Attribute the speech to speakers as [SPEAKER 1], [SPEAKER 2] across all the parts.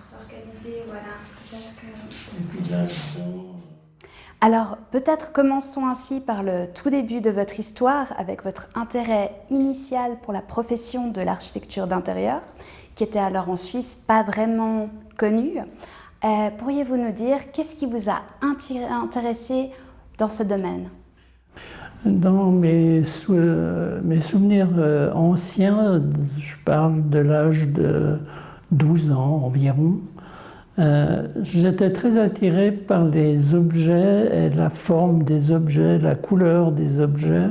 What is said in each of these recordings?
[SPEAKER 1] s'organiser, voilà. Peut-être que...
[SPEAKER 2] Et puis là-dedans...
[SPEAKER 1] Alors, peut-être commençons ainsi par le tout début de votre histoire, avec votre intérêt initial pour la profession de l'architecture d'intérieur, qui était alors en Suisse pas vraiment connue. Pourriez-vous nous dire qu'est-ce qui vous a intéressé dans ce domaine?
[SPEAKER 2] Dans mes souvenirs anciens, je parle de l'âge de 12 ans environ, j'étais très attiré par les objets et la forme des objets, la couleur des objets.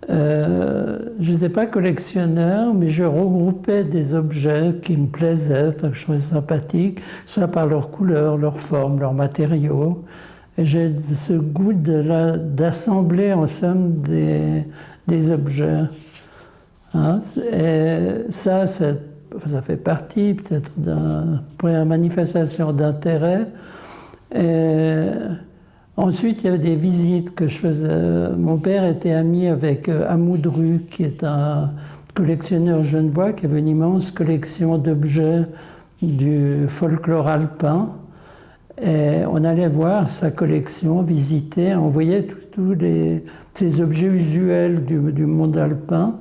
[SPEAKER 2] Je n'étais pas collectionneur, mais je regroupais des objets qui me plaisaient, que je trouvais sympathiques, soit par leur couleur, leur forme, leurs matériaux. Et j'ai ce goût d'assembler en somme des objets. Hein? Et ça fait partie peut-être d'une première manifestation d'intérêt. Ensuite, il y avait des visites que je faisais. Mon père était ami avec Amoudru, qui est un collectionneur genevois, qui avait une immense collection d'objets du folklore alpin. Et on allait voir sa collection, visiter, on voyait tous ces objets usuels du monde alpin.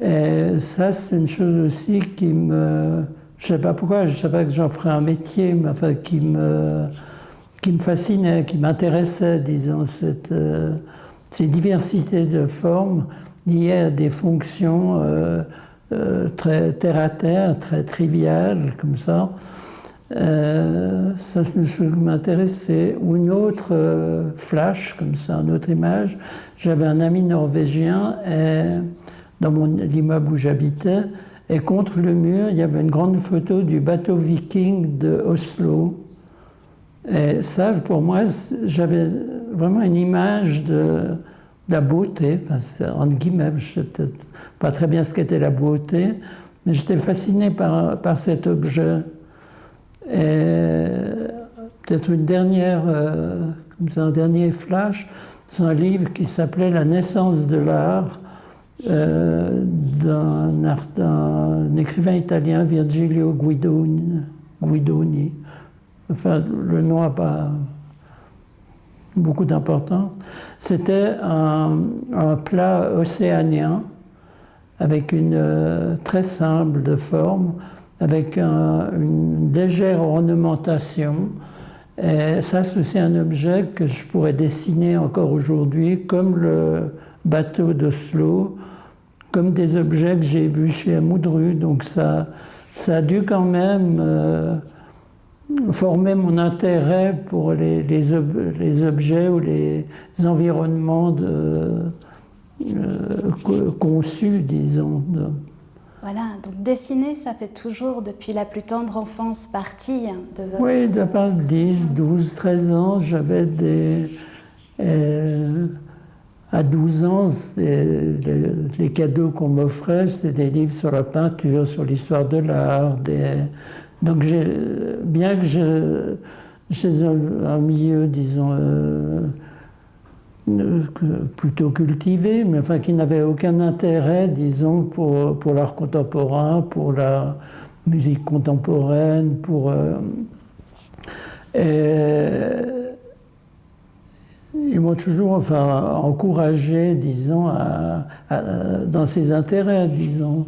[SPEAKER 2] Et ça, c'est une chose aussi qui me... Je ne sais pas pourquoi, je ne savais pas que j'en ferais un métier, mais enfin, qui me fascinait, qui m'intéressait, disons, ces diversités de formes liées à des fonctions très terre-à-terre, très triviales, comme ça. Ça, c'est une chose qui m'intéressait. Ou une autre flash, comme ça, une autre image. J'avais un ami norvégien dans l'immeuble où j'habitais, et contre le mur, il y avait une grande photo du bateau viking de Oslo. Et ça, pour moi, j'avais vraiment une image de la beauté, enfin, entre guillemets, je ne sais peut-être pas très bien ce qu'était la beauté, mais j'étais fasciné par cet objet. Et peut-être un dernier flash, c'est un livre qui s'appelait La naissance de l'art, d'un écrivain italien, Virgilio Guidoni. Enfin, le nom n'a pas beaucoup d'importance. C'était un plat océanien avec une très simple de forme, avec une légère ornementation. Et ça, c'est aussi un objet que je pourrais dessiner encore aujourd'hui, comme le bateau d'Oslo, comme des objets que j'ai vus chez Amoudru. Donc ça a dû quand même former mon intérêt pour les objets ou les environnements conçus, disons.
[SPEAKER 1] Voilà, donc dessiner, ça fait toujours depuis la plus tendre enfance partie de votre...
[SPEAKER 2] Oui, depuis 10, 12, 13 ans, j'avais à 12 ans, les cadeaux qu'on m'offrait, c'était des livres sur la peinture, sur l'histoire de l'art. Donc, bien que j'ai un milieu, disons, plutôt cultivé, mais enfin qui n'avait aucun intérêt, disons, pour l'art contemporain, pour la musique contemporaine, ils m'ont toujours encouragé, disons, dans ses intérêts, disons.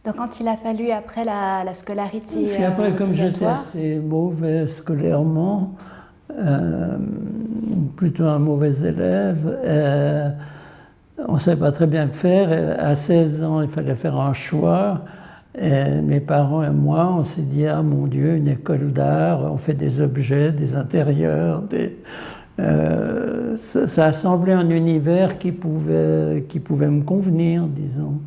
[SPEAKER 1] Donc quand il a fallu, après la scolarité...
[SPEAKER 2] Et puis après, comme j'étais assez mauvais scolairement, plutôt un mauvais élève, on ne savait pas très bien que faire. À 16 ans, il fallait faire un choix. Et mes parents et moi, on s'est dit, ah mon Dieu, une école d'art, on fait des objets, des intérieurs, ça a semblé un univers qui pouvait me convenir, disons.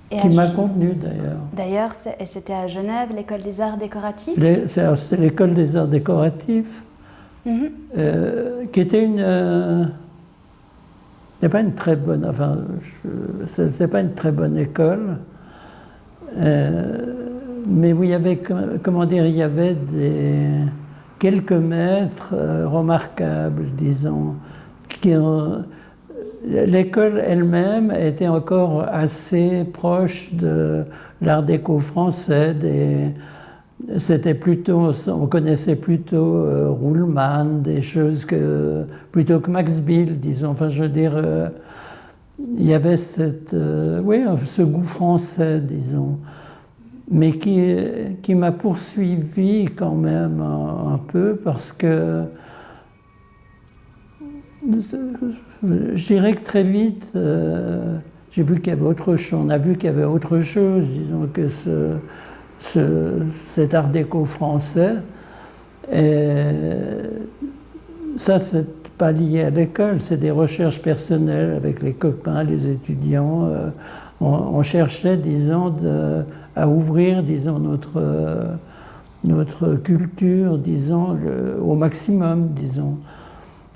[SPEAKER 2] Qui m'a convenu d'ailleurs.
[SPEAKER 1] D'ailleurs, c'était à Genève, l'école des arts décoratifs?
[SPEAKER 2] C'était l'école des arts décoratifs, qui était pas une très bonne, enfin, c'était pas une très bonne école, mais où il y avait, comment dire, il y avait quelques maîtres remarquables, disons, l'école elle-même était encore assez proche de l'art déco français, c'était plutôt, on connaissait plutôt Ruhlmann, des choses plutôt que Max Bill, disons. Enfin, je veux dire, il y avait ce goût français, disons, mais qui m'a poursuivi quand même un peu parce que je dirais que très vite, j'ai vu qu'il y avait autre chose. On a vu qu'il y avait autre chose, disons, que cet art déco français. Et ça, c'est pas lié à l'école, c'est des recherches personnelles avec les copains, les étudiants. On cherchait, disons, à ouvrir, disons, notre culture, disons, au maximum, disons.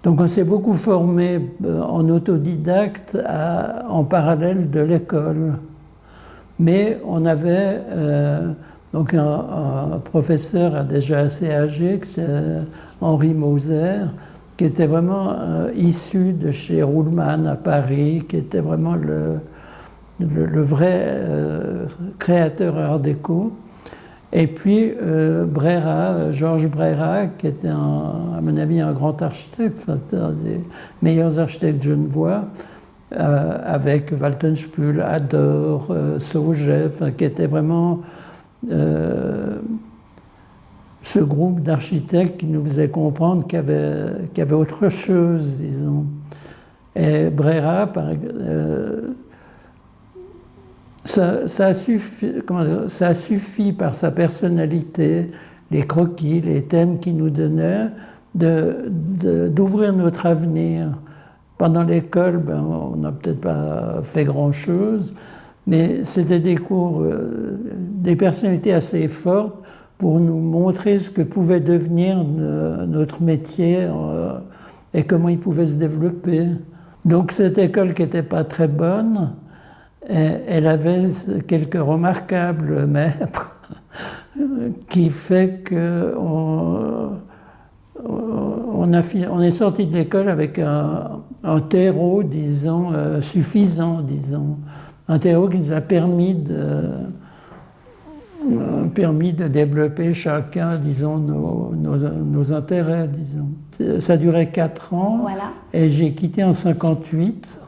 [SPEAKER 2] Donc on s'est beaucoup formé en autodidacte en parallèle de l'école. Mais on avait donc un professeur déjà assez âgé, qui était Henri Moser, qui était vraiment issu de chez Ruhlmann à Paris, qui était vraiment le vrai créateur art déco. Et puis Georges Brera, qui était à mon avis un grand architecte, un des meilleurs architectes genevois, avec Waltenspühl, Ador, Sauget, qui était vraiment ce groupe d'architectes qui nous faisait comprendre qu'il y avait autre chose, disons. Et Brera, ça a suffi par sa personnalité, les croquis, les thèmes qu'il nous donnait, d'ouvrir notre avenir. Pendant l'école, on n'a peut-être pas fait grand-chose, mais c'était des cours, des personnalités assez fortes pour nous montrer ce que pouvait devenir notre métier et comment il pouvait se développer. Donc cette école qui n'était pas très bonne, elle avait quelques remarquables maîtres qui fait qu'on est sorti de l'école avec un terreau, disons, suffisant, disons. Un terreau qui nous a permis de développer chacun, disons, nos intérêts, disons. Ça durait 4 ans,
[SPEAKER 1] voilà.
[SPEAKER 2] Et j'ai quitté en 58.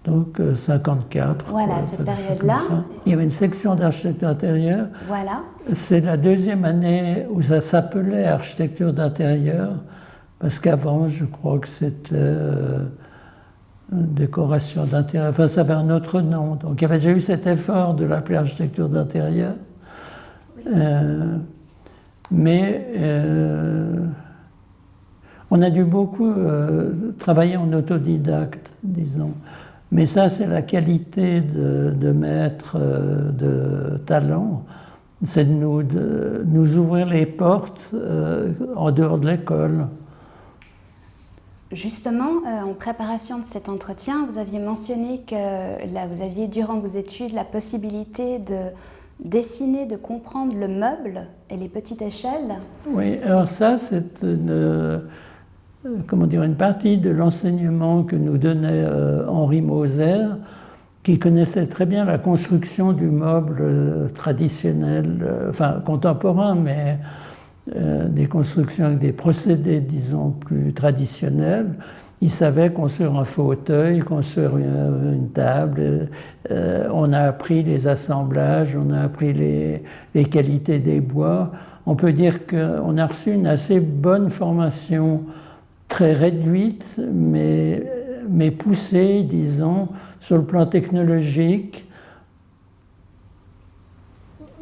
[SPEAKER 2] Donc 54.
[SPEAKER 1] Voilà, cette période-là.
[SPEAKER 2] Il y avait une section d'architecture d'intérieur.
[SPEAKER 1] Voilà.
[SPEAKER 2] C'est la deuxième année où ça s'appelait architecture d'intérieur, parce qu'avant, je crois que c'était décoration d'intérieur. Enfin, ça avait un autre nom. Donc il y avait déjà eu cet effort de l'appeler architecture d'intérieur. Oui. Mais on a dû beaucoup travailler en autodidacte, disons. Mais ça, c'est la qualité de maître de talent, c'est de nous ouvrir les portes en dehors de l'école.
[SPEAKER 1] Justement, en préparation de cet entretien, vous aviez mentionné que là, vous aviez, durant vos études, la possibilité de dessiner, de comprendre le meuble et les petites échelles.
[SPEAKER 2] Oui, alors ça, c'est une partie de l'enseignement que nous donnait Henri Moser, qui connaissait très bien la construction du meuble traditionnel, enfin contemporain, mais des constructions avec des procédés, disons, plus traditionnels. Il savait construire un fauteuil, construire une table. On a appris les assemblages, on a appris les qualités des bois. On peut dire qu'on a reçu une assez bonne formation, très réduite, mais poussée, disons, sur le plan technologique,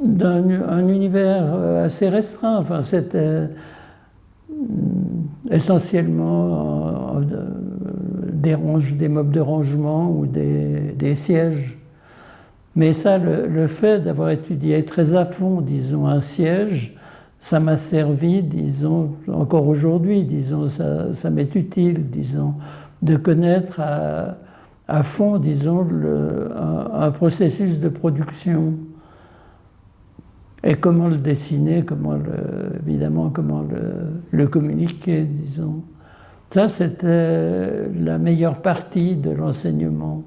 [SPEAKER 2] d'un univers assez restreint. Enfin, c'était essentiellement des meubles de rangement ou des sièges. Mais ça, le fait d'avoir étudié très à fond, disons, un siège, ça m'a servi, disons, encore aujourd'hui, disons, ça m'est utile, disons, de connaître à fond, disons, un processus de production. Et comment le dessiner, évidemment, comment le communiquer, disons. Ça, c'était la meilleure partie de l'enseignement.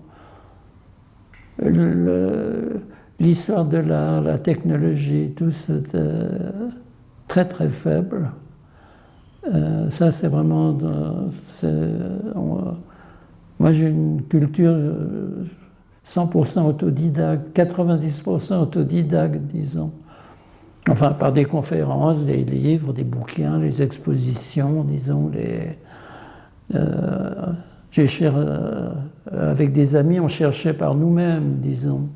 [SPEAKER 2] l'histoire de l'art, la technologie, tout c'était très très faible. Ça c'est vraiment... moi j'ai une culture 100% autodidacte, 90% autodidacte, disons. Enfin, par des conférences, des livres, des bouquins, les expositions, disons, avec des amis, on cherchait par nous-mêmes, disons.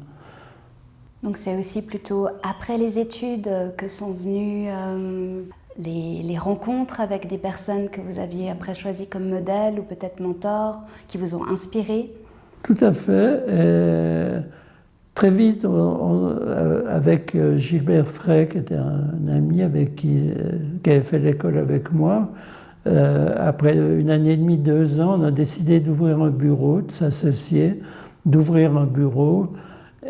[SPEAKER 1] Donc c'est aussi plutôt après les études que sont venues les rencontres avec des personnes que vous aviez après choisies comme modèles ou peut-être mentors, qui vous ont inspiré?
[SPEAKER 2] Tout à fait. Et très vite, avec Gilbert Frey, qui était un ami qui avait fait l'école avec moi, après 1 année et demie, 2 ans, on a décidé d'ouvrir un bureau, de s'associer, d'ouvrir un bureau.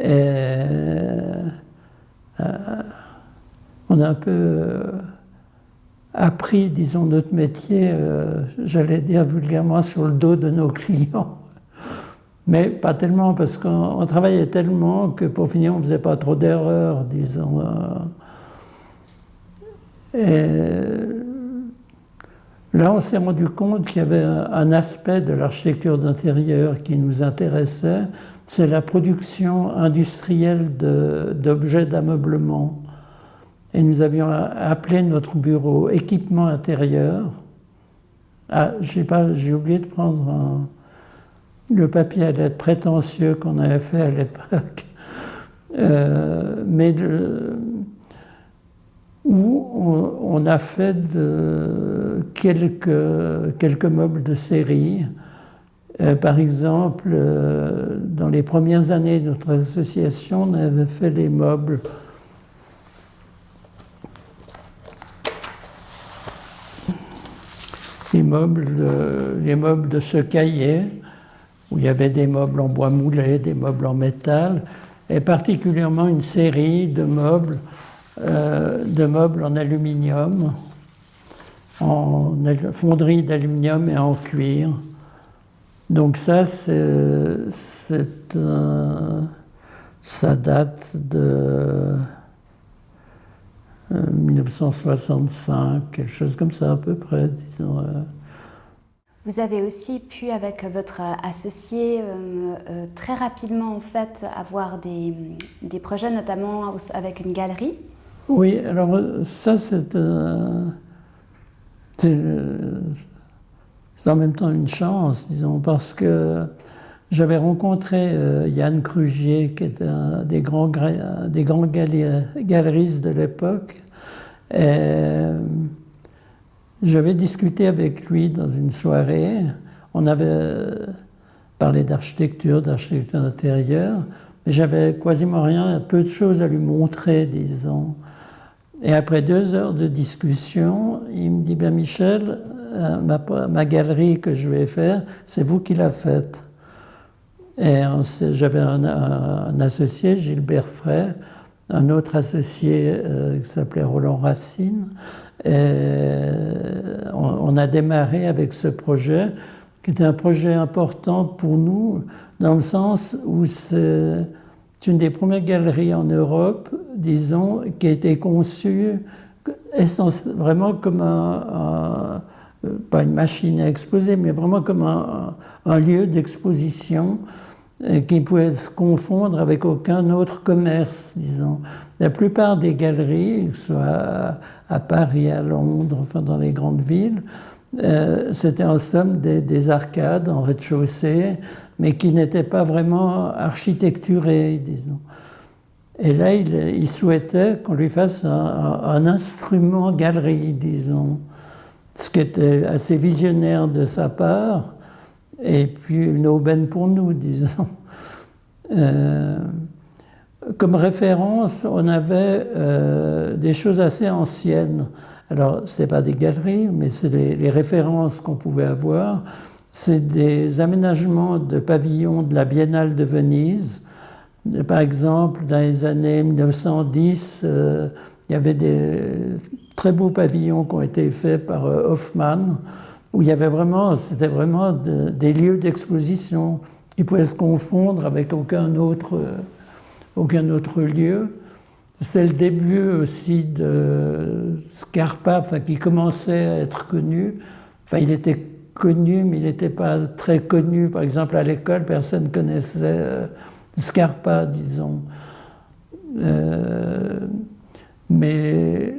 [SPEAKER 2] Et on a un peu appris, disons, notre métier, j'allais dire vulgairement, sur le dos de nos clients. Mais pas tellement, parce qu'on travaillait tellement que pour finir, on ne faisait pas trop d'erreurs, disons. Et là, on s'est rendu compte qu'il y avait un aspect de l'architecture d'intérieur qui nous intéressait, c'est la production industrielle d'objets d'ameublement. Et nous avions appelé notre bureau équipement intérieur. Ah, j'ai oublié de prendre le papier à lettres prétentieux qu'on avait fait à l'époque, mais où on a fait quelques meubles de série. Par exemple, dans les premières années de notre association, on avait fait les meubles de ce cahier, où il y avait des meubles en bois moulé, des meubles en métal, et particulièrement une série de meubles en aluminium, en fonderie d'aluminium et en cuir. Donc ça date de 1965, quelque chose comme ça à peu près, disons.
[SPEAKER 1] Vous avez aussi pu, avec votre associé, très rapidement en fait, avoir des projets, notamment avec une galerie.
[SPEAKER 2] Oui, alors ça c'est en même temps une chance, disons, parce que j'avais rencontré Yann Crugier, qui était un des grands galeristes de l'époque, et j'avais discuté avec lui dans une soirée. On avait parlé d'architecture d'intérieur, mais j'avais quasiment rien, peu de choses à lui montrer, disons. Et après 2 heures de discussion, il me dit, Michel, ma galerie que je vais faire, c'est vous qui la faites. Et j'avais un associé, Gilbert Frey, un autre associé qui s'appelait Roland Racine. Et on a démarré avec ce projet, qui était un projet important pour nous, dans le sens où c'est une des premières galeries en Europe, disons, qui a été conçue vraiment comme pas une machine à exposer, mais vraiment comme un lieu d'exposition qui pouvait se confondre avec aucun autre commerce, disons. La plupart des galeries, soit à Paris, à Londres, enfin dans les grandes villes, c'était en somme des arcades en rez-de-chaussée, mais qui n'étaient pas vraiment architecturées, disons. Et là, il souhaitait qu'on lui fasse un instrument galerie, disons, ce qui était assez visionnaire de sa part, et puis une aubaine pour nous, disons. Comme référence, on avait des choses assez anciennes. Alors, ce n'était pas des galeries, mais c'est les références qu'on pouvait avoir. C'est des aménagements de pavillons de la Biennale de Venise. Par exemple, dans les années 1910, il y avait des très beaux pavillons qui ont été faits par Hofmann, où il y avait c'était vraiment des lieux d'exposition qui pouvaient se confondre avec aucun autre aucun autre lieu. C'est le début aussi de Scarpa, enfin, qui commençait à être connu. Enfin, il était connu, mais il n'était pas très connu. Par exemple, à l'école, personne ne connaissait Scarpa, disons. Mais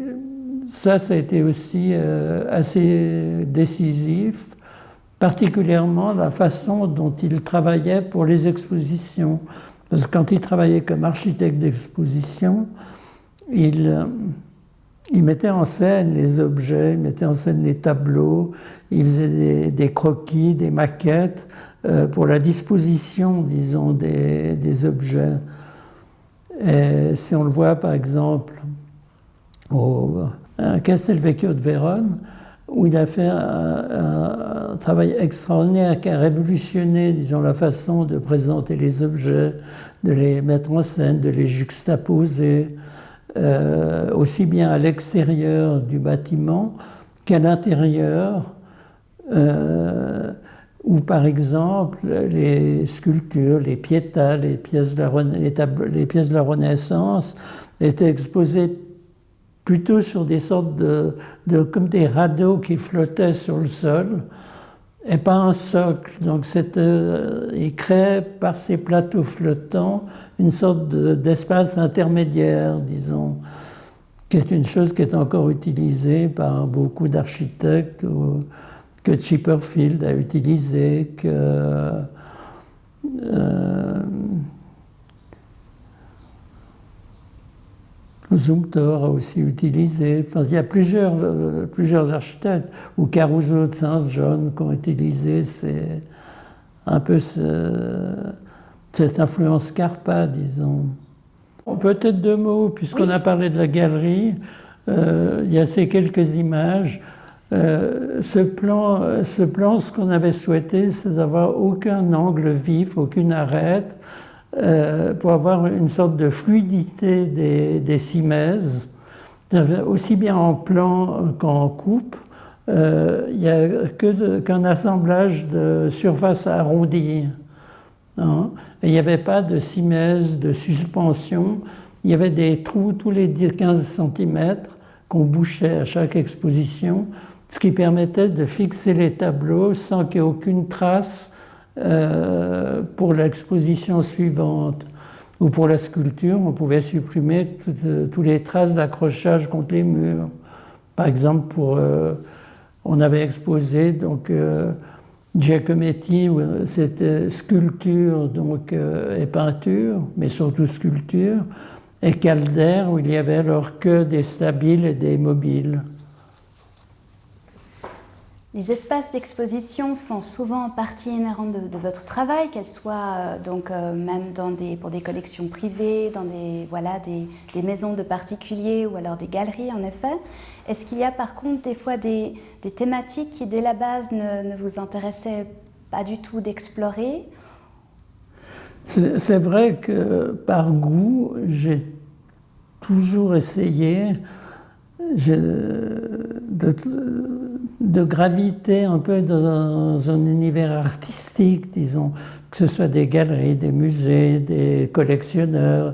[SPEAKER 2] ça a été aussi assez décisif, particulièrement la façon dont il travaillait pour les expositions. Parce que quand il travaillait comme architecte d'exposition, il mettait en scène les objets, il mettait en scène les tableaux, il faisait des croquis, des maquettes pour la disposition, disons, des objets. Et si on le voit, par exemple, au Castelvecchio de Vérone, où il a fait un travail extraordinaire qui a révolutionné, disons, la façon de présenter les objets, de les mettre en scène, de les juxtaposer, aussi bien à l'extérieur du bâtiment qu'à l'intérieur, où par exemple les sculptures, les pietà, les pièces de la Renaissance étaient exposées plutôt sur des sortes comme des radeaux qui flottaient sur le sol, et pas un socle. Donc il crée par ces plateaux flottants une sorte d'espace intermédiaire, disons, qui est une chose qui est encore utilisée par beaucoup d'architectes, que Chipperfield a utilisé, que Zumthor a aussi utilisé. Enfin, il y a plusieurs architectes, ou Caruso de Saint-John qui ont utilisé un peu cette influence Scarpa, disons. Peut-être deux mots, puisqu'on a parlé de la galerie. Il y a ces quelques images. Ce plan, ce qu'on avait souhaité, c'est d'avoir aucun angle vif, aucune arête, pour avoir une sorte de fluidité des simèses, aussi bien en plan qu'en coupe. Il n'y a qu'un assemblage de surfaces arrondies. Hein. Et il n'y avait pas de simèse, de suspension. Il y avait des trous tous les 15 cm qu'on bouchait à chaque exposition, ce qui permettait de fixer les tableaux sans qu'il y ait aucune trace pour l'exposition suivante. Ou pour la sculpture, on pouvait supprimer toutes les traces d'accrochage contre les murs. Par exemple, on avait exposé donc, Giacometti, c'était sculpture donc, et peinture, mais surtout sculpture, et Calder, où il y avait alors que des stabiles et des mobiles.
[SPEAKER 1] Les espaces d'exposition font souvent partie inhérente de votre travail, qu'elles soient même pour des collections privées, dans des maisons de particuliers ou alors des galeries en effet. Est-ce qu'il y a par contre des fois des thématiques qui dès la base ne vous intéressaient pas du tout d'explorer ?
[SPEAKER 2] C'est vrai que par goût, j'ai toujours essayé de graviter un peu dans un univers artistique, disons, que ce soit des galeries, des musées, des collectionneurs,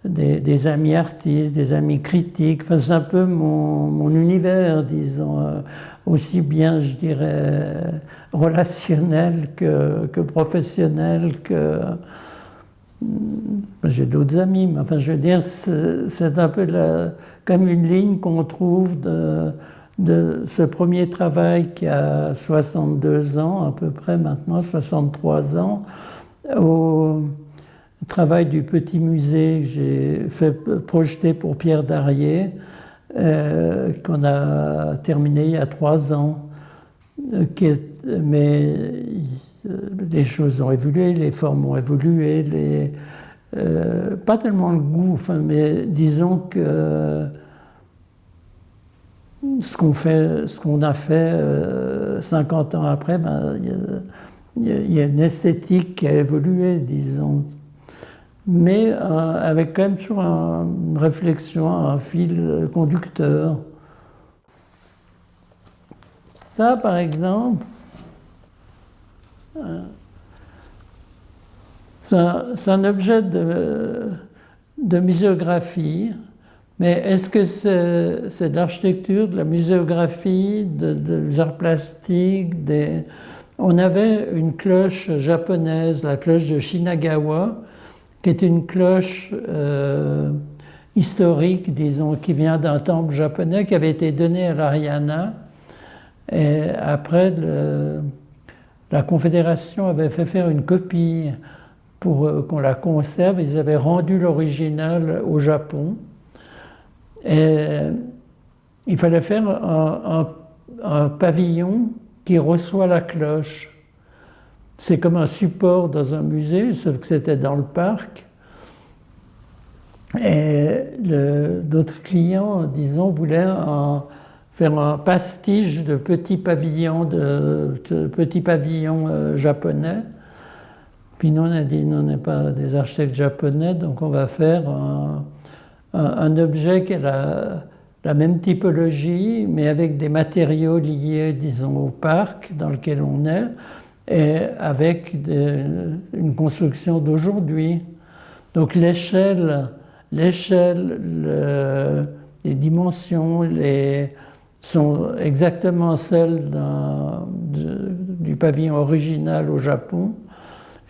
[SPEAKER 2] des amis artistes, des amis critiques. Enfin, c'est un peu mon univers, disons, aussi bien, je dirais, relationnel que professionnel, que... J'ai d'autres amis, mais enfin, je veux dire, c'est un peu comme une ligne qu'on trouve de ce premier travail qui a 62 ans, à peu près maintenant, 63 ans, au travail du petit musée que j'ai fait projeter pour Pierre Darié, qu'on a terminé il y a 3 ans. Mais les choses ont évolué, les formes ont évolué, pas tellement le goût, enfin, mais disons que ce qu'on a fait 50 ans après, il y a une esthétique qui a évolué, disons. Mais avec quand même toujours une réflexion, un fil conducteur. Ça, par exemple, c'est un objet de muséographie, mais est-ce que c'est de l'architecture, de la muséographie, des arts plastiques, On avait une cloche japonaise, la cloche de Shinagawa, qui est une cloche historique, disons, qui vient d'un temple japonais qui avait été donné à l'Ariana. Et après, la Confédération avait fait faire une copie pour qu'on la conserve. Ils avaient rendu l'original au Japon. Et il fallait faire un pavillon qui reçoit la cloche. C'est comme un support dans un musée, sauf que c'était dans le parc. Et notre client, disons, voulait faire un pastiche de petits pavillons, japonais. Puis nous, on a dit, nous, on n'est pas des architectes japonais, donc on va faire un objet qui a la même typologie, mais avec des matériaux liés, disons, au parc dans lequel on est, et avec une construction d'aujourd'hui. Donc l'échelle, les dimensions sont exactement celles du pavillon original au Japon.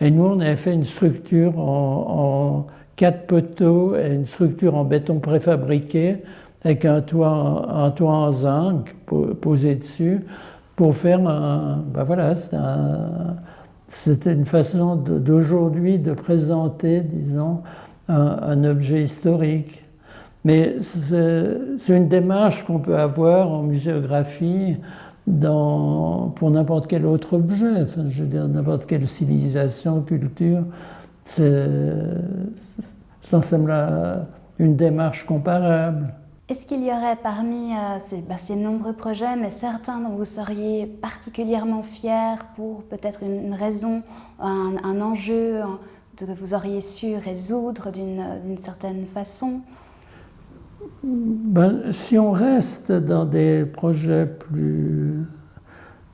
[SPEAKER 2] Et nous, on avait fait une structure en 4 poteaux et une structure en béton préfabriqué avec un toit en zinc posé dessus pour faire c'était une façon d'aujourd'hui de présenter, disons, un objet historique. Mais c'est une démarche qu'on peut avoir en muséographie pour n'importe quel autre objet, enfin, je veux dire, n'importe quelle civilisation, culture. Ça semble une démarche comparable.
[SPEAKER 1] Est-ce qu'il y aurait parmi ces nombreux projets, mais certains dont vous seriez particulièrement fiers pour peut-être une raison, un enjeu que vous auriez su résoudre d'une certaine façon?
[SPEAKER 2] Si on reste dans des projets plus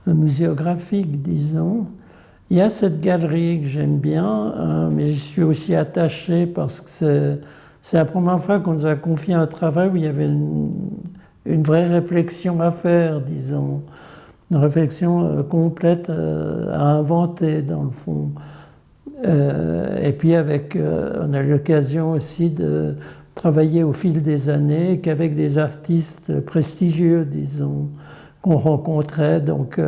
[SPEAKER 2] muséographiques, disons, il y a cette galerie que j'aime bien, mais j'y suis aussi attaché parce que c'est la première fois qu'on nous a confié un travail où il y avait une vraie réflexion à faire, disons, une réflexion complète à inventer, dans le fond. Et puis on a eu l'occasion aussi de travailler au fil des années qu'avec des artistes prestigieux, disons, qu'on rencontrait. Donc,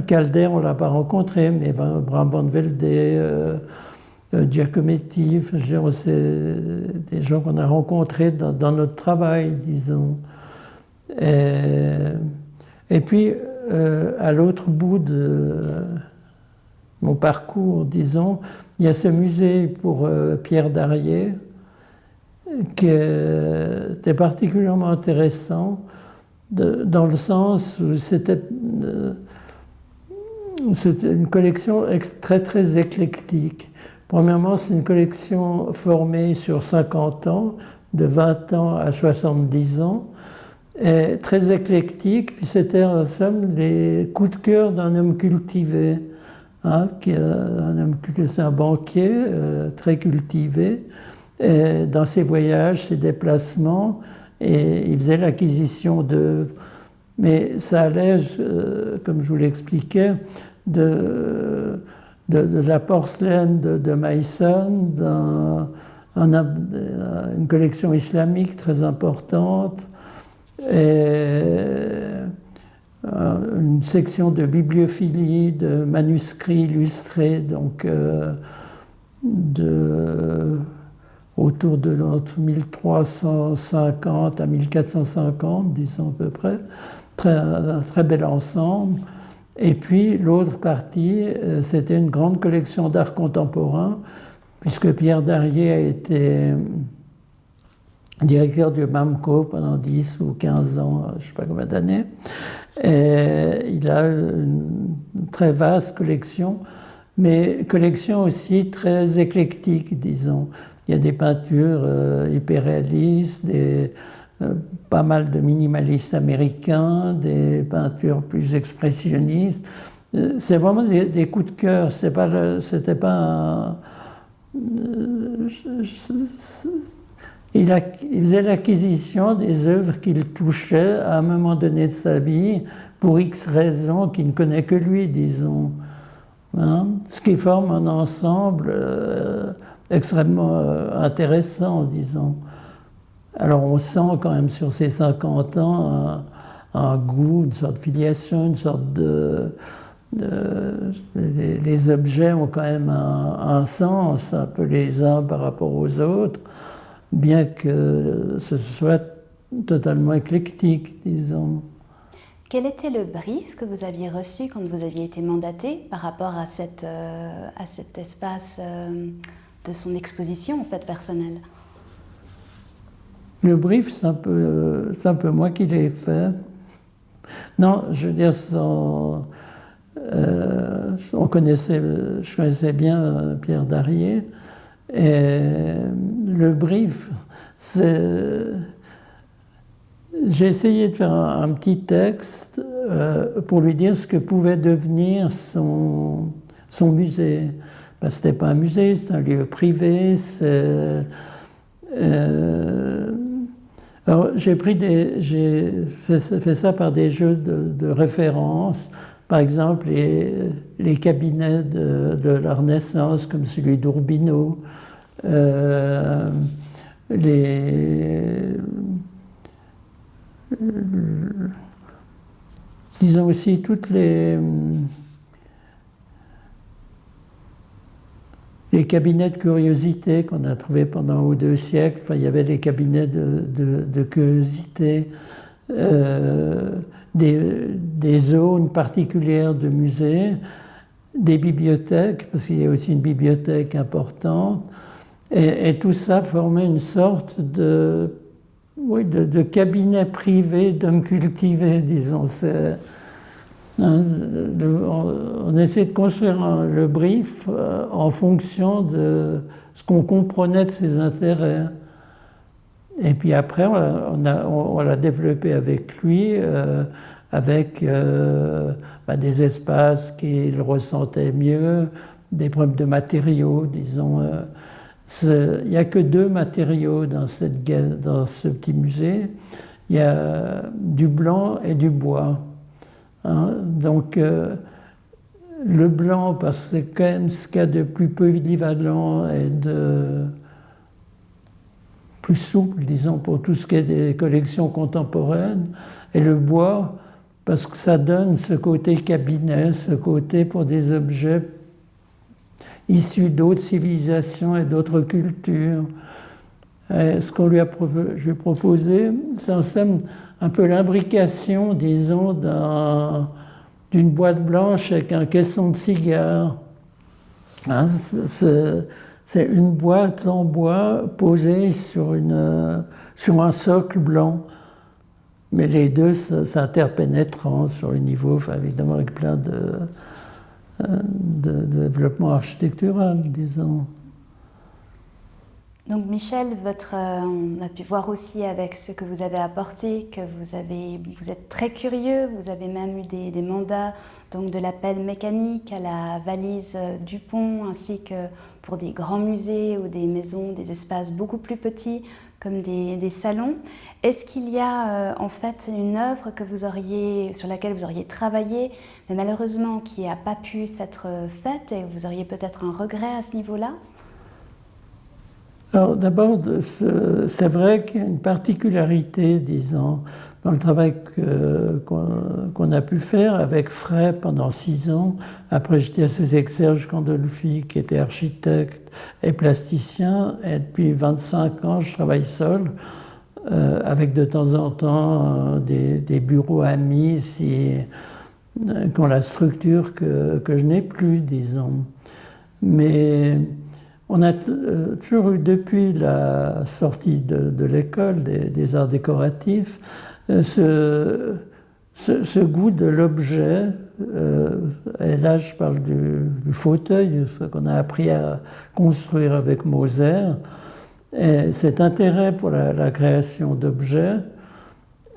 [SPEAKER 2] Calder, on ne l'a pas rencontré, mais Bram van Velde, Giacometti, c'est des gens qu'on a rencontrés dans notre travail, disons. Et puis, à l'autre bout de mon parcours, disons, il y a ce musée pour Pierre Darié qui était particulièrement intéressant dans le sens où c'était une collection très, très éclectique. Premièrement, c'est une collection formée sur 50 ans, de 20 ans à 70 ans, et très éclectique, puis c'était en somme les coups de cœur d'un homme cultivé. C'est un banquier très cultivé, et dans ses voyages, ses déplacements, et il faisait l'acquisition d'œuvres. Mais ça allait, comme je vous l'expliquais, de la porcelaine de Meissen, une collection islamique très importante, et une section de bibliophilie, de manuscrits illustrés, donc autour de 1350 à 1450, disons à peu près, un très bel ensemble. Et puis l'autre partie, c'était une grande collection d'art contemporain, puisque Pierre Darié a été directeur du MAMCO pendant 10 ou 15 ans, je ne sais pas combien d'années. Et il a une très vaste collection, mais collection aussi très éclectique, disons. Il y a des peintures hyper-réalistes, pas mal de minimalistes américains, des peintures plus expressionnistes. C'est vraiment des coups de cœur. C'était pas il faisait l'acquisition des œuvres qu'il touchait à un moment donné de sa vie pour X raisons qu'il ne connaît que lui, disons. Hein? Ce qui forme un ensemble extrêmement intéressant, disons. Alors on sent quand même sur ces 50 ans un goût, une sorte de filiation, une sorte de les objets ont quand même un sens, un peu les uns par rapport aux autres, bien que ce soit totalement éclectique, disons.
[SPEAKER 1] Quel était le brief que vous aviez reçu quand vous aviez été mandaté par rapport à cet espace de son exposition en fait, personnelle?
[SPEAKER 2] Le brief, c'est un peu moi qui l'ai fait. Non, je veux dire, je connaissais bien Pierre Darié, et le brief, j'ai essayé de faire un petit texte pour lui dire ce que pouvait devenir son musée. Ben, c'était pas un musée, c'est un lieu privé. Alors j'ai fait ça par des jeux de référence. Par exemple, les cabinets de la Renaissance, comme celui d'Urbino, disons aussi toutes les cabinets de curiosité qu'on a trouvés pendant 1 ou 2 siècles. Enfin, il y avait les cabinets de curiosité, des zones particulières de musées, des bibliothèques, parce qu'il y a aussi une bibliothèque importante, et tout ça formait une sorte de cabinet privé d'hommes cultivés, disons. On essaie de construire le brief en fonction de ce qu'on comprenait de ses intérêts. Et puis après, on l'a développé avec lui, avec des espaces qu'il ressentait mieux, des problèmes de matériaux, disons. Il n'y a que 2 matériaux dans ce petit musée. Il y a du blanc et du bois. Hein? Donc, le blanc, parce que c'est quand même ce qu'il y a de plus polyvalent et de plus souple, disons, pour tout ce qui est des collections contemporaines. Et le bois, parce que ça donne ce côté cabinet, ce côté pour des objets issus d'autres civilisations et d'autres cultures. Et ce qu'on je lui ai proposé, c'est en somme un peu l'imbrication, disons, d'une boîte blanche avec un caisson de cigares. Hein, c'est une boîte en bois posée sur un socle blanc. Mais les deux s'interpénétrant sur le niveau, enfin, évidemment avec plein de développement architectural, disons.
[SPEAKER 1] Donc Michel, on a pu voir aussi avec ce que vous avez apporté que vous êtes très curieux, vous avez même eu des mandats donc de la pelle mécanique à la valise Dupont, ainsi que pour des grands musées ou des maisons, des espaces beaucoup plus petits comme des salons. Est-ce qu'il y a en fait une œuvre sur laquelle vous auriez travaillé, mais malheureusement qui n'a pas pu s'être faite et vous auriez peut-être un regret à ce niveau-là ?
[SPEAKER 2] Alors d'abord, c'est vrai qu'il y a une particularité, disons, dans le travail qu'on a pu faire avec Frey pendant 6 ans. Après, j'étais associé avec Serge Gandolfi, qui était architecte et plasticien. Et depuis 25 ans, je travaille seul, avec de temps en temps des bureaux amis qui ont la structure que je n'ai plus, disons. Mais on a toujours eu, depuis la sortie de l'école des arts décoratifs, ce goût de l'objet. Et là, je parle du fauteuil, ce qu'on a appris à construire avec Moser. Et cet intérêt pour la création d'objets.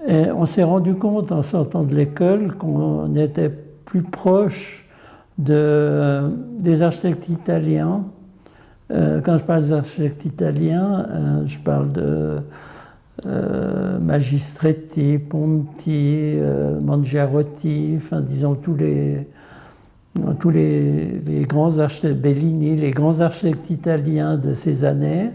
[SPEAKER 2] Et on s'est rendu compte, en sortant de l'école, qu'on était plus proche des architectes italiens, Quand je parle des architectes italiens, je parle de Magistretti, Ponti, Mangiarotti, enfin disons tous les grands architectes, Bellini, les grands architectes italiens de ces années.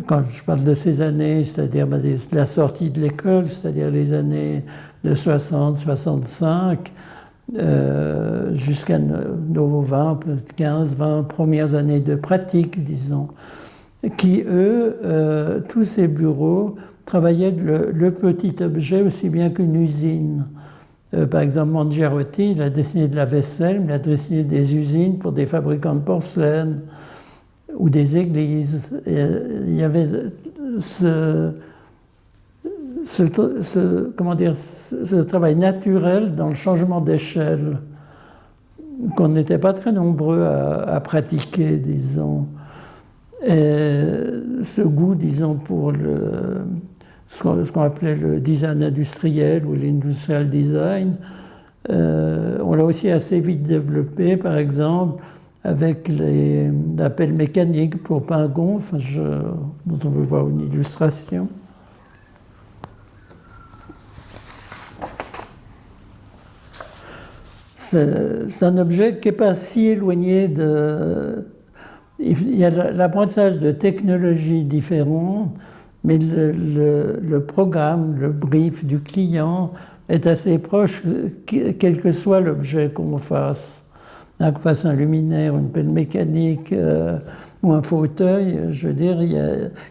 [SPEAKER 2] Quand je parle de ces années, c'est-à-dire de la sortie de l'école, c'est-à-dire les années de 60, 65, jusqu'à nos 20, 15, 20 premières années de pratique, disons, qui, eux, tous ces bureaux travaillaient le petit objet aussi bien qu'une usine. Par exemple, Mangiarotti, il a dessiné de la vaisselle, il a dessiné des usines pour des fabricants de porcelaine ou des églises. Et il y avait comment dire, ce travail naturel dans le changement d'échelle qu'on n'était pas très nombreux à pratiquer, disons. Et ce goût, disons, pour ce qu'on appelait le design industriel ou l'industrial design, on l'a aussi assez vite développé, par exemple, avec la pelle mécanique pour Pingon, dont on peut voir une illustration. C'est un objet qui n'est pas si éloigné de... Il y a l'apprentissage de technologies différentes, mais le programme, le brief du client est assez proche, quel que soit l'objet qu'on fasse. Qu'on fasse un luminaire, une pelle mécanique ou un fauteuil, je veux dire, il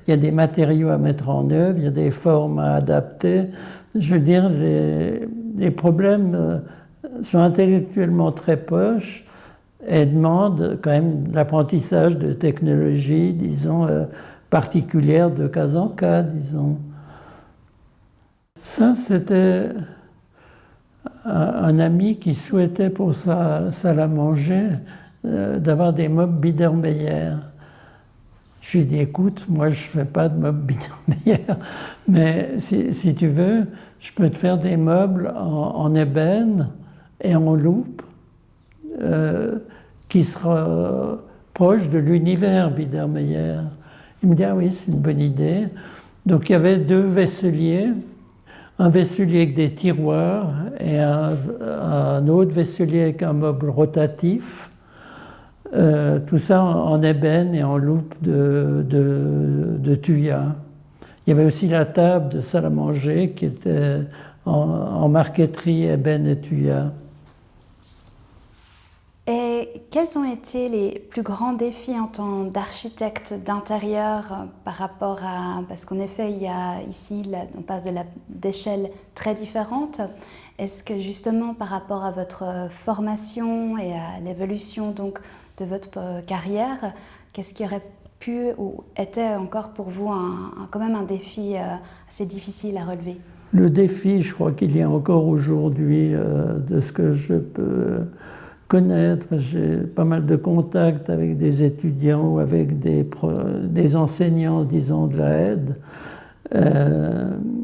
[SPEAKER 2] y a des matériaux à mettre en œuvre, il y a des formes à adapter. Je veux dire, les problèmes sont intellectuellement très proches et demandent quand même l'apprentissage de technologies, disons, particulières de cas en cas, disons. Ça, c'était un ami qui souhaitait pour sa salle à manger d'avoir des meubles Biedermeier. Je lui ai dit, écoute, moi je ne fais pas de meubles Biedermeier, mais si tu veux, je peux te faire des meubles en ébène et en loupe qui sera proche de l'univers Biedermeier. Il me dit, ah oui, c'est une bonne idée. Donc il y avait 2 vaisseliers, un vaisselier avec des tiroirs et un autre vaisselier avec un meuble rotatif. Tout ça en ébène et en loupe de tuya. Il y avait aussi la table de salle à manger qui était en marqueterie ébène et tuya.
[SPEAKER 1] Et quels ont été les plus grands défis en tant d'architecte d'intérieur par rapport à... Parce qu'en effet, il y a ici, on passe d'échelles très différentes. Est-ce que justement par rapport à votre formation et à l'évolution donc de votre carrière, qu'est-ce qui aurait pu ou était encore pour vous quand même un défi assez difficile à relever?
[SPEAKER 2] Le défi, je crois qu'il y a encore aujourd'hui de ce que je peux connaître. J'ai pas mal de contacts avec des étudiants ou avec des enseignants, disons, de la aide.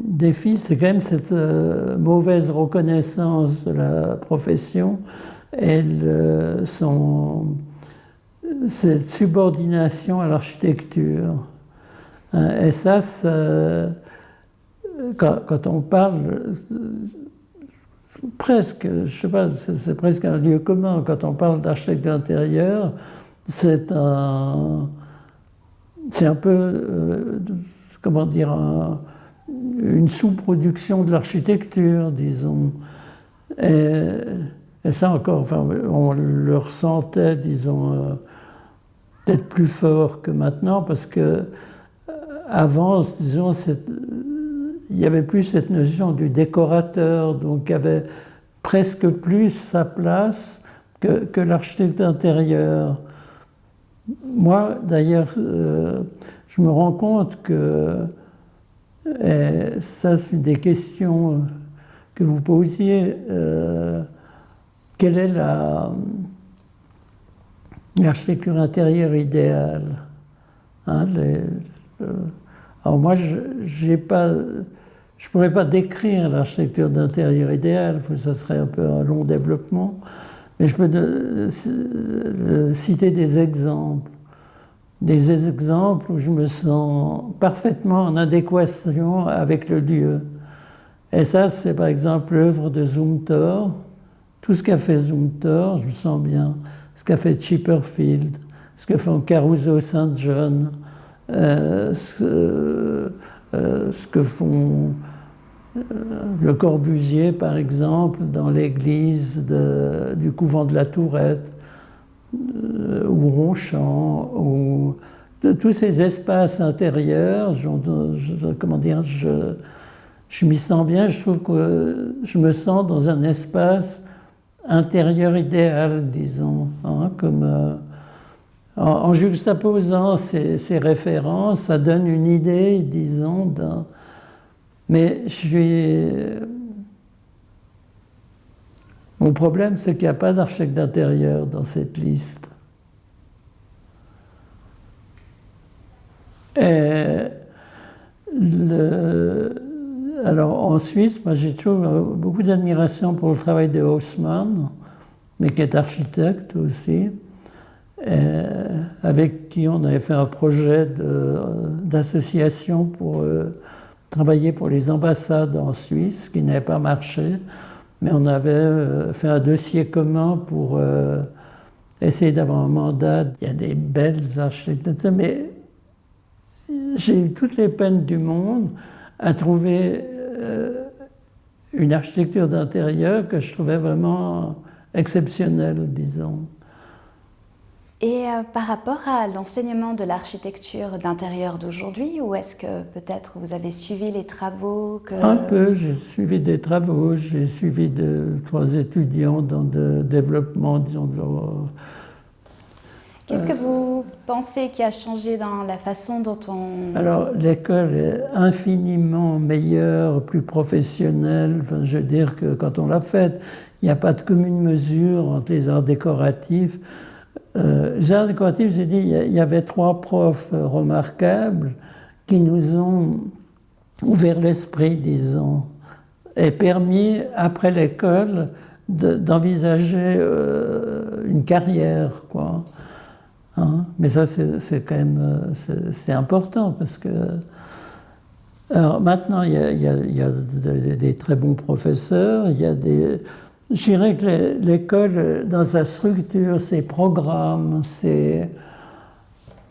[SPEAKER 2] Défi, c'est quand même cette mauvaise reconnaissance de la profession et cette subordination à l'architecture. Et ça, quand on parle... Presque, je sais pas, c'est presque un lieu commun. Quand on parle d'architecte d'intérieur, c'est un peu, comment dire, une sous-production de l'architecture, disons. Et ça encore, enfin, on le ressentait, disons, peut-être plus fort que maintenant, parce que avant, disons, il y avait plus cette notion du décorateur, donc il y avait presque plus sa place que l'architecte d'intérieur. Moi, d'ailleurs, je me rends compte que, et ça c'est une des questions que vous posiez, quelle est l'architecture intérieure idéale, hein, alors moi, je ne pourrais pas décrire l'architecture d'intérieur idéale, ça serait un peu un long développement, mais je peux citer des exemples. des exemples où je me sens parfaitement en adéquation avec le lieu. Et ça, c'est par exemple l'œuvre de Zumthor. Tout ce qu'a fait Zumthor, je me sens bien. Ce qu'a fait Chipperfield, ce que font Caruso St. John, ce que font Le Corbusier, par exemple, dans l'église du couvent de la Tourette, ou Ronchamp, ou de tous ces espaces intérieurs, comment dire, je m'y sens bien, je trouve que je me sens dans un espace intérieur idéal, disons, hein, comme en juxtaposant ces références, ça donne une idée, disons, mais mon problème, c'est qu'il n'y a pas d'architecte d'intérieur dans cette liste. Et alors en Suisse, moi j'ai toujours beaucoup d'admiration pour le travail de Haussmann, mais qui est architecte aussi, avec qui on avait fait un projet d'association pour travailler pour les ambassades en Suisse, qui n'avait pas marché, mais on avait fait un dossier commun pour essayer d'avoir un mandat. Il y a des belles architectes, mais j'ai eu toutes les peines du monde à trouver une architecture d'intérieur que je trouvais vraiment exceptionnelle, disons.
[SPEAKER 1] Et par rapport à l'enseignement de l'architecture d'intérieur d'aujourd'hui, ou est-ce que peut-être vous avez suivi les travaux
[SPEAKER 2] Un peu, j'ai suivi des travaux, j'ai suivi 3 étudiants dans le développement, disons, de leur...
[SPEAKER 1] Qu'est-ce que vous pensez qui a changé dans la façon dont on...
[SPEAKER 2] Alors, l'école est infiniment meilleure, plus professionnelle. Enfin, je veux dire que quand on l'a faite, il n'y a pas de commune mesure entre les arts décoratifs. Les arts décoratifs, j'ai dit, il y avait 3 profs remarquables qui nous ont ouvert l'esprit, disons, et permis, après l'école, d'envisager une carrière, quoi. Hein? Mais ça, c'est quand même c'est important parce que... Alors maintenant, il y a des très bons professeurs, il y a des... Je dirais que l'école, dans sa structure, ses programmes,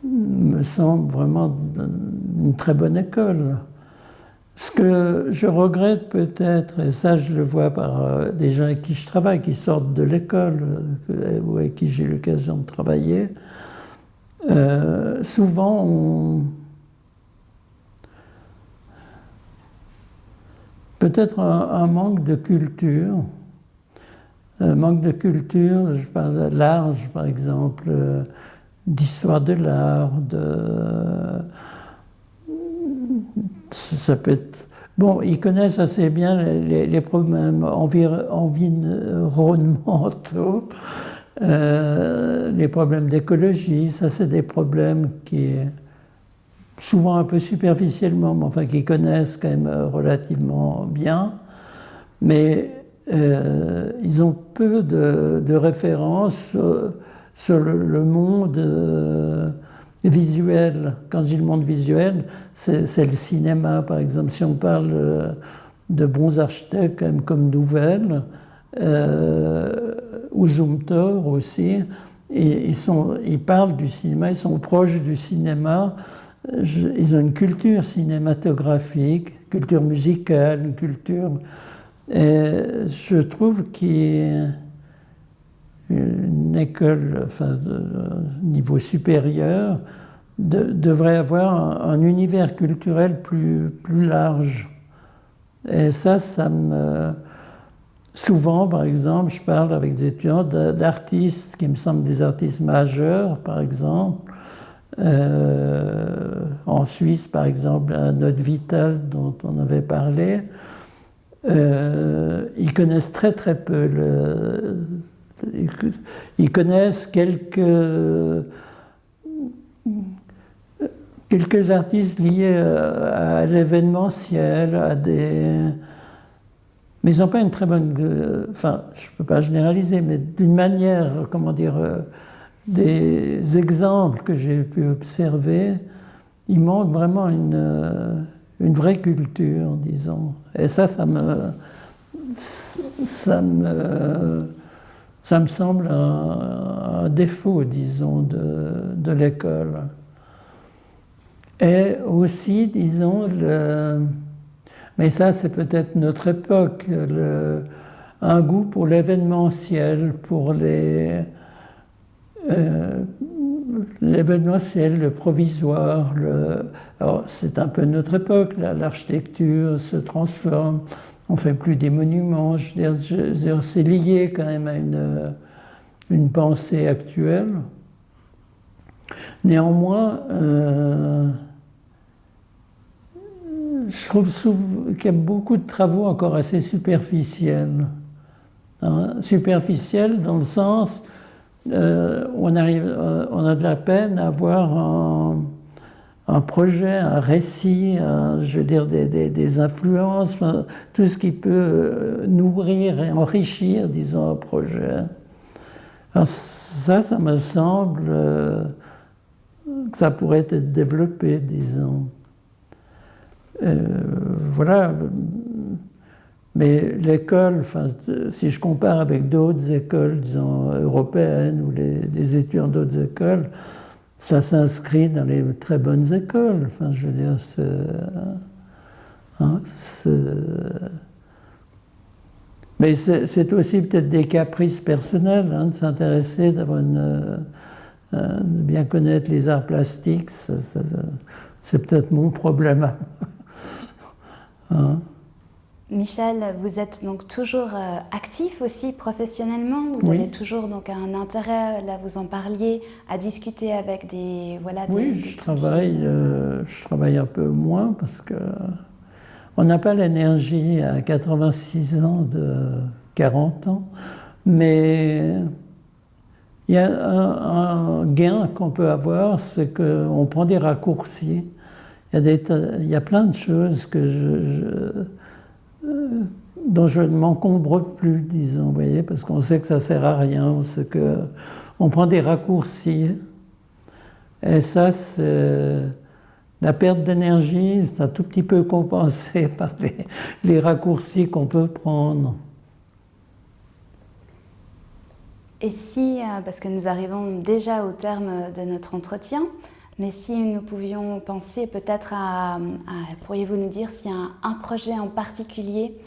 [SPEAKER 2] me semble vraiment une très bonne école. Ce que je regrette peut-être, et ça je le vois par des gens avec qui je travaille, qui sortent de l'école, ou avec qui j'ai eu l'occasion de travailler, souvent peut-être un manque de culture. Manque de culture, je parle large par exemple, d'histoire de l'art, ça peut être... Bon, ils connaissent assez bien les problèmes environnementaux, les problèmes d'écologie, ça c'est des problèmes qui, souvent un peu superficiellement, mais enfin qui connaissent quand même relativement bien, mais ils ont peu de références sur le monde visuel. Quand je dis le monde visuel, c'est le cinéma, par exemple. Si on parle de bons architectes comme Nouvel, ou Zumthor aussi, ils parlent du cinéma, ils sont proches du cinéma, ils ont une culture cinématographique, culture musicale, une culture... Et je trouve qu'une école, enfin, de niveau supérieur, devrait avoir un univers culturel plus large. Et ça me... Souvent, par exemple, je parle avec des étudiants d'artistes qui me semblent des artistes majeurs, par exemple. En Suisse, par exemple, un Note Vital dont on avait parlé. Ils connaissent très très peu. Ils connaissent quelques artistes liés à l'événementiel, mais ils n'ont pas une très bonne... Enfin, je ne peux pas généraliser, mais d'une manière, comment dire, des exemples que j'ai pu observer, il manque vraiment une vraie culture, disons. Et ça me semble un défaut, disons, de l'école. Et aussi, disons, mais ça c'est peut-être notre époque, un goût pour l'événementiel, pour l'événementiel, le provisoire. Alors c'est un peu notre époque, l'architecture se transforme, on ne fait plus des monuments, je veux dire, c'est lié quand même à une pensée actuelle. Néanmoins, je trouve qu'il y a beaucoup de travaux encore assez superficiels. Hein, superficiels dans le sens on a de la peine à avoir un projet, un récit, je veux dire des influences, enfin, tout ce qui peut nourrir et enrichir, disons, un projet. Alors ça me semble que ça pourrait être développé, disons. Voilà. Mais l'école, enfin, si je compare avec d'autres écoles, disons, européennes ou les étudiants d'autres écoles, ça s'inscrit dans les très bonnes écoles. Enfin, je veux dire, mais c'est aussi peut-être des caprices personnels, hein, de s'intéresser, d'avoir de bien connaître les arts plastiques. C'est peut-être mon problème. Hein.
[SPEAKER 1] Michel, vous êtes donc toujours actif aussi professionnellement. Vous
[SPEAKER 2] Oui.
[SPEAKER 1] avez toujours donc un intérêt, là vous en parliez, à discuter avec des
[SPEAKER 2] Oui, je travaille un peu moins parce que on n'a pas l'énergie à 86 ans de 40 ans, mais il y a un gain qu'on peut avoir, c'est qu'on prend des raccourcis. Il y a plein de choses dont je ne m'encombre plus, disons, vous voyez, parce qu'on sait que ça ne sert à rien, on prend des raccourcis. Et ça, c'est la perte d'énergie, c'est un tout petit peu compensé par les raccourcis qu'on peut prendre.
[SPEAKER 1] Et si, parce que nous arrivons déjà au terme de notre entretien, mais si nous pouvions penser peut-être pourriez-vous nous dire s'il y a un projet en particulier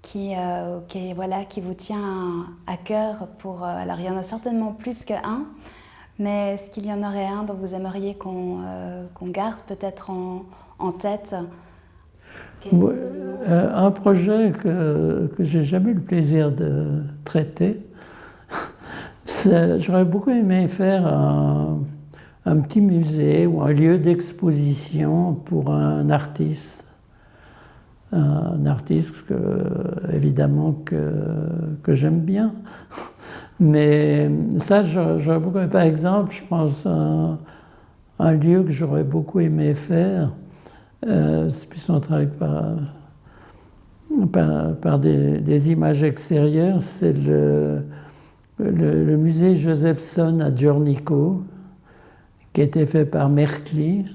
[SPEAKER 1] qui vous tient à cœur alors il y en a certainement plus qu'un, mais est-ce qu'il y en aurait un dont vous aimeriez qu'on garde peut-être en tête?
[SPEAKER 2] Un projet que j'ai jamais eu le plaisir de traiter, j'aurais beaucoup aimé faire un petit musée ou un lieu d'exposition pour un artiste. Un artiste évidemment que j'aime bien. Mais ça, j'aurais beaucoup aimé. Par exemple, je pense un lieu que j'aurais beaucoup aimé faire, c'est plus on travaille par des images extérieures, c'est le musée Josephson à Giornico, qui a été fait par Merkli,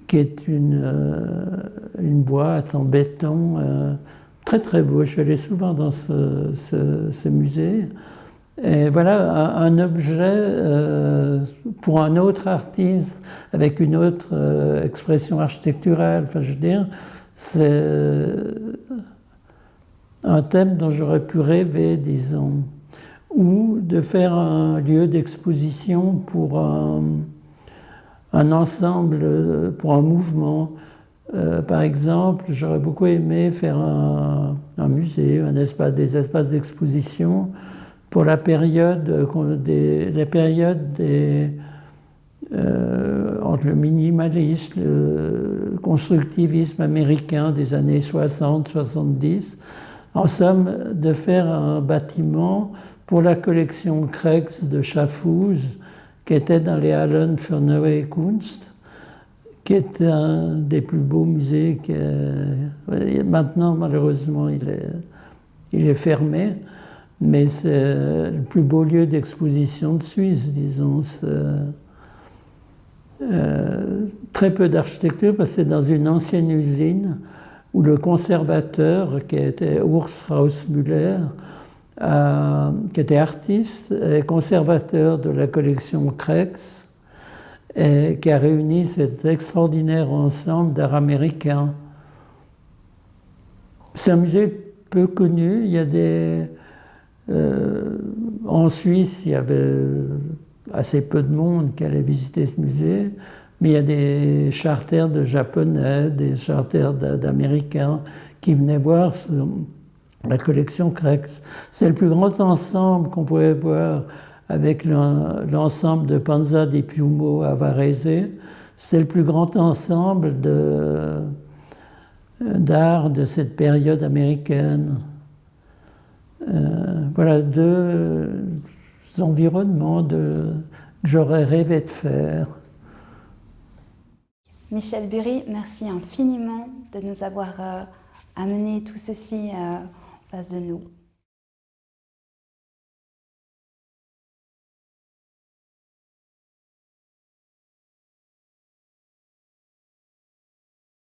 [SPEAKER 2] qui est une boîte en béton très très beau. Je suis allé souvent dans ce musée. Et voilà un objet pour un autre artiste avec une autre expression architecturale. Enfin, je veux dire, c'est un thème dont j'aurais pu rêver, disons, ou de faire un lieu d'exposition pour un ensemble, pour un mouvement. Par exemple, j'aurais beaucoup aimé faire un musée, des espaces d'exposition pour la période entre le minimalisme, le constructivisme américain des années 60-70. En somme, de faire un bâtiment pour la collection Krex de Schaffhouse, qui était dans les Hallen für Neue Kunst, qui est un des plus beaux musées. Maintenant, malheureusement, il est fermé. mais c'est le plus beau lieu d'exposition de Suisse, disons. Très peu d'architecture, parce que c'est dans une ancienne usine où le conservateur, qui était Urs Rausmüller, qui était artiste et conservateur de la collection Krex, et qui a réuni cet extraordinaire ensemble d'art américain. C'est un musée peu connu. Il y a en Suisse, il y avait assez peu de monde qui allait visiter ce musée, mais il y a des charters de Japonais, des charters d'Américains qui venaient voir la collection Krex. C'est le plus grand ensemble qu'on pouvait voir avec l'ensemble de Panza di Piumo à Varese. C'est le plus grand ensemble d'art de cette période américaine. Voilà deux environnements que j'aurais rêvé de faire.
[SPEAKER 1] Michel Bury, merci infiniment de nous avoir amené tout ceci en face de nous.